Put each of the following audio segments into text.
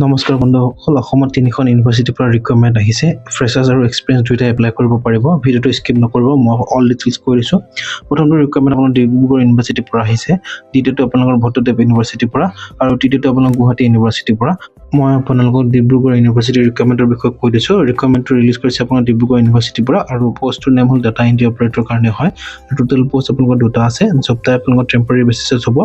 নমস্কাৰ বন্ধুসকল, অসমত তিনিখন ইউনিভাৰ্চিটিৰ পৰা ৰিকুৱাৰমেণ্ট আহিছে। ফ্ৰেচাৰ্ছ আৰু এক্সপিৰিয়েঞ্চ দুয়োটাই এপ্লাই কৰিব পাৰিব। ভিডিঅ'টো স্কিপ নকৰিব, মই অল ডিটেইলছ কৈ দিছোঁ। প্ৰথমটো ৰিকুৱাৰমেণ্ট আপোনাৰ ডিব্ৰুগড় ইউনিভাৰ্চিটিৰ পৰা আহিছে, দ্বিতীয়টো আপোনালোকৰ ভট্টদেৱ ইউনিভাৰ্চিটিৰ পৰা, আৰু তৃতীয়টো আপোনাৰ গুৱাহাটী ইউনিভাৰ্চিটিৰ পৰা। মই আপোনালোকক ডিব্ৰুগড় ইউনিভাৰ্চিটিৰ ৰিকুৱাৰমেণ্টৰ বিষয়ে কৈ দিছোঁ। ৰিকুৱাৰমেণ্টটো ৰিলিজ কৰিছে আপোনাৰ ডিব্ৰুগড় ইউনিভাৰ্চিটিৰ পৰা, আৰু পষ্টটোৰ নেম হ'ল ডাটা এণ্ট্ৰি অপাৰেটৰ কাৰণে হয়। টোটেল পষ্ট আপোনালোকৰ দুটা আছে। জব টাইপ আপোনালোকৰ টেম্পৰাৰী বেচিছত হ'ব,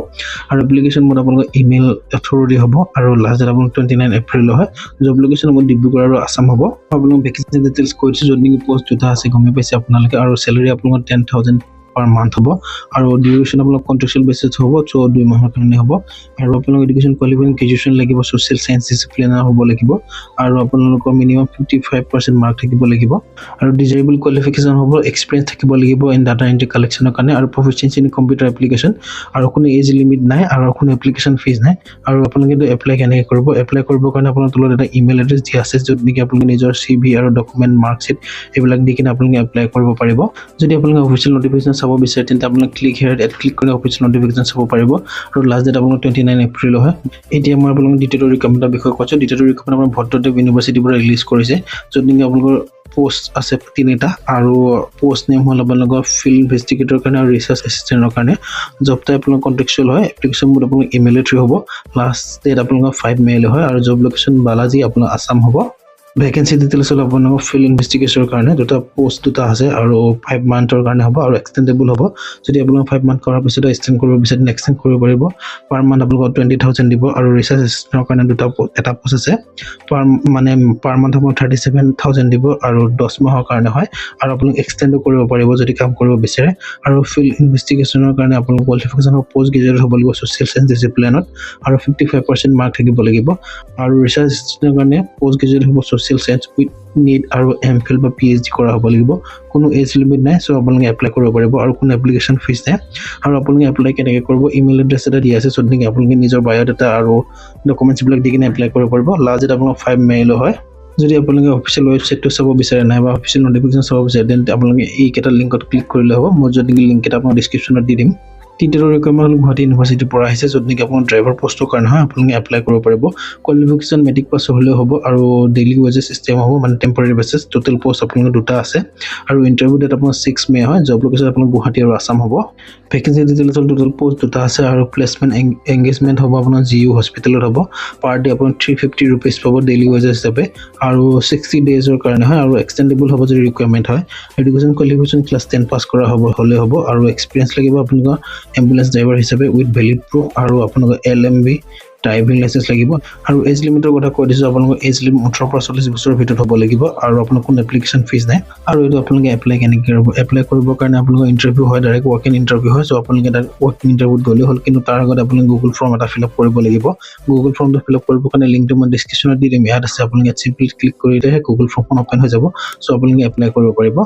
আৰু এপ্লিকেশ্যন মোড আপোনালোকৰ ইমেইল থ্ৰুদি হ'ব, আৰু লাষ্ট ডেট আপোনালোকৰ 29 এপ্ৰিল হয়। জব লোকেশ্যন হ'ব ডিব্ৰুগড় আৰু আছাম হ'ব। আপোনালোক ভেকেঞ্চি ডিটেইলছ কৈ দিছোঁ, য'ত নেকি পষ্ট দুটা আছে গমেই পাইছে আপোনালোকে, আৰু চেলাৰী আপোনালোকৰ 10,000 পাৰ মান্থ হ'ব, আৰু ডিউৰেশ্যন আপোনালোক কণ্ট্ৰেকচুৱেল বেচিছ হ'ব, 2 মাহৰ কাৰণে হ'ব। আৰু আপোনালোকৰ এডুকেশ্যন কোৱালিফিকেশ্যন গ্ৰেজুৱেশ্যন লাগিব, ছ'চিয়েল চায়েন্স ডিচিপ্লিনাৰ হ'ব লাগিব, আৰু আপোনালোকৰ মিনিমাম 55% মাৰ্ক থাকিব লাগিব, আৰু ডিজাইৰেবল কোৱালিফিকেশ্যন হ'ব, এক্সপিৰিয়েঞ্চ থাকিব লাগিব ইন ডাটা এণ্ট্ৰি কালেকশ্যনৰ কাৰণে, আৰু প্ৰফিচিয়েঞ্চি ইন কম্পিউটাৰ এপ্লিকেশ্যন, আৰু কোনো এজ লিমিট নাই, আৰু কোনো এপ্লিকেশ্যন ফিজ নাই। আৰু আপোনালোকে এপ্লাই কেনেকৈ কৰিব? এপ্লাই কৰিবৰ কাৰণে আপোনাৰ তলত এটা ইমেইল এড্ৰেছ দিয়া আছে, য'ত নেকি আপোনালোকে নিজৰ CV আৰু ডকুমেণ্ট মাৰ্কশ্বিট এইবিলাক দি কিনে আপোনালোকে এপ্লাই কৰিব পাৰিব। যদি আপোনালোকে অফিচিয়েল নটিফিকেশ্যন চাব বিচাৰে, তেন্তে আপোনালোকে ক্লিক হেয়াৰ এড ক্লিক কৰি অফিচিয়েল নটিফিকেশ্যন চাব পাৰিব, আৰু লাষ্ট ডেট আপোনালোকৰ 29 এপ্ৰিল হয়। এতিয়া মই আপোনালোকক দ্বিতীয়টো ৰিকুৱাৰমেণ্টৰ বিষয়ে কৈছোঁ। দ্বিতীয়টো ৰিকুৱাৰমেণ্ট আপোনাৰ ভট্টদেৱ ইউনিভাৰ্চিটিৰ পৰা ৰিলিজ কৰিছে, য'ত নেকি আপোনালোকৰ পোষ্ট আছে 3টা, আৰু পোষ্ট নেম হ'ল আপোনালোকৰ ফিল্ড ইনভেষ্টিগেটৰ কাৰণে আৰু ৰিচাৰ্চ এছিষ্টেণ্টৰ কাৰণে। জব টাইপ আপোনালোকৰ কণ্ট্ৰেকচুৱেল হয়, এপ্লিকেশ্যন মোড আপোনালোকৰ ইমেইল থ্ৰু হ'ব, লাষ্ট ডেট আপোনালোকৰ 5 মে হয়, আৰু জব লোকেশ্যন বালাজী আপোনাৰ আছাম হ'ব। ভেকেঞ্চি ডিটেইলছ হ'ল আপোনালোকৰ ফিল্ড ইনভেষ্টিগেশ্যনৰ কাৰণে পোষ্ট দুটা আছে, আৰু 5 মান্থৰ কাৰণে হ'ব, আৰু এক্সটেণ্ডেবল হ'ব। যদি আপোনালোকে 5 মান্থ কৰাৰ পিছত এক্সটেণ্ড কৰিব বিচাৰে, এক্সটেণ্ড কৰিব পাৰিব। পাৰ মান্থ আপোনালোকক 20,000 দিব, আৰু ৰিচাৰ্চ এছিষ্টেণ্টৰ কাৰণে এটা পোষ্ট আছে, পাৰ মান্থ আপোনালোকক 37,000 দিব, আৰু 10 মাহৰ কাৰণে হয়, আৰু আপোনালোক এক্সটেণ্ডো কৰিব পাৰিব যদি কাম কৰিব বিচাৰে। আৰু ফিল্ড ইনভেষ্টিগেশ্যনৰ কাৰণে আপোনালোকৰ কোৱালিফিকেশ্যন পষ্ট গ্ৰেজুৱেট হ'ব লাগিব ছ'চিয়েল চায়েন্স ডিচিপ্লিনত, আৰু 55% মাৰ্ক থাকিব লাগিব। আৰু ৰিচাৰ্চ এছিষ্টেণ্টৰ কাৰণে পষ্ট গ্ৰেজুৱেট হ'ব ছ'চিয়েল চায়েন্স উইথ নিট আৰু MPhil বা PhD কৰা হ'ব লাগিব। কোনো এজ লিমিট নাই, চ' আপোনালোকে এপ্লাই কৰিব পাৰিব, আৰু কোনো এপ্লিকেশ্যন ফিজ নাই। আৰু আপোনালোকে এপ্লাই কেনেকৈ কৰিব? ইমেইল এড্ৰেছ এটা দিয়া আছে, য'ত নেকি আপোনালোকে নিজৰ বায়'ডাটা আৰু ডকুমেণ্টছবিলাক দি কিনে এপ্লাই কৰিব পাৰিব। লাষ্ট ডেট আপোনালোকৰ 5 মে হয়। যদি আপোনালোকে অফিচিয়েল ৱেবছাইটটো চাব বিচাৰে নাই বা অফিচিয়েল নটিফিকেশ্যন চাব বিচাৰে, তেন্তে আপোনালোকে এইকেইটা লিংকত ক্লিক কৰিলে হ'ব। মই য'ত নেকি লিংক এটা আপোনাৰ ডিছক্ৰিপশ্যনত দি দিম। তৃতীয়টো ৰিকুৱাৰমেণ্ট হ'ল গুৱাহাটী ইউনিভাৰ্চিটিৰ পৰা আহিছে, য'ত নেকি আপোনাৰ ড্ৰাইভাৰ পষ্টৰ কাৰণে হয়, আপোনালোকে এপ্লাই কৰিব পাৰিব। কোৱালিফিকেশ্যন মেট্ৰিক পাছ হ'লেও হ'ব, আৰু ডেইলি ৱেজেছ চিষ্টেম হ'ব, মানে টেম্পৰাৰী বেচিছ। টোটেল পষ্ট আপোনালোকৰ দুটা আছে, আৰু ইণ্টাৰভিউ ডেট আপোনাৰ 6 মে হয়। জব লোকেশ্যন আপোনাৰ গুৱাহাটী আৰু আছাম হ'ব। ভেকেঞ্চি ডিটেইলছ হ'ল টোটেল পষ্ট দুটা আছে, আৰু প্লেচমেণ্ট এংগেজমেণ্ট হ'ব আপোনাৰ GU হস্পিটেলত হ'ব। পাৰ ডে আপোনাৰ 350 ৰুপিজ পাব ডেইলি ৱেজেছ হিচাপে, আৰু 60 ডেইজৰ কাৰণে হয়, আৰু এক্সটেণ্ডেবল হ'ব যদি ৰিকুৱাৰমেণ্ট হয়। এডুকেশ্যন কোৱালিফিকেশ্যন ক্লাছ 10 পাছ কৰা হ'লে হ'ব, আৰু এক্সপিৰিয়েঞ্চ লাগিব আপোনালোকৰ এম্বুলেঞ্চ ড্ৰাইভাৰ হিচাপে উইথ ভেলিড প্ৰুফ, আৰু আপোনালোকৰ LMB ড্ৰাইভিং লাইচেঞ্চ লাগিব। আৰু এজ লিমিটৰ কথা কৈ দিছোঁ, আপোনালোকৰ এজ লিমিট 18 পৰা 40 বছৰৰ ভিতৰত হ'ব লাগিব, আৰু আপোনাৰ কোনো এপ্লিকেশ্যন ফিজ নাই। আৰু এইটো আপোনালোকে এপ্লাই কেনেকৈ কৰিব? এপ্লাই কৰিবৰ কাৰণে আপোনালোকৰ ইণ্টাৰভিউ হয়, ডাইৰেক্ট ৱাক ইন ইণ্টাৰভিউ হয়। চ' আপোনালোকে ডাইৰেক্ট ৱাক ইন ইণ্টাৰভিউত গ'লেই হ'ল, কিন্তু তাৰ আগত আপোনালোকে গুগল ফৰ্ম এটা ফিল আপ কৰিব লাগিব। গুগল ফৰ্মটো ফিল আপ কৰিবৰ কাৰণে লিংকটো মই ডিছক্ৰিপশ্যনত দি দিম, ইয়াত আছে। আপোনালোকে চিম্পলি ক্লিক কৰিলেহে গুগল ফৰ্মখন অ'পেন হৈ যাব, চ' আপোনালোকে এপ্লাই কৰিব পাৰিব।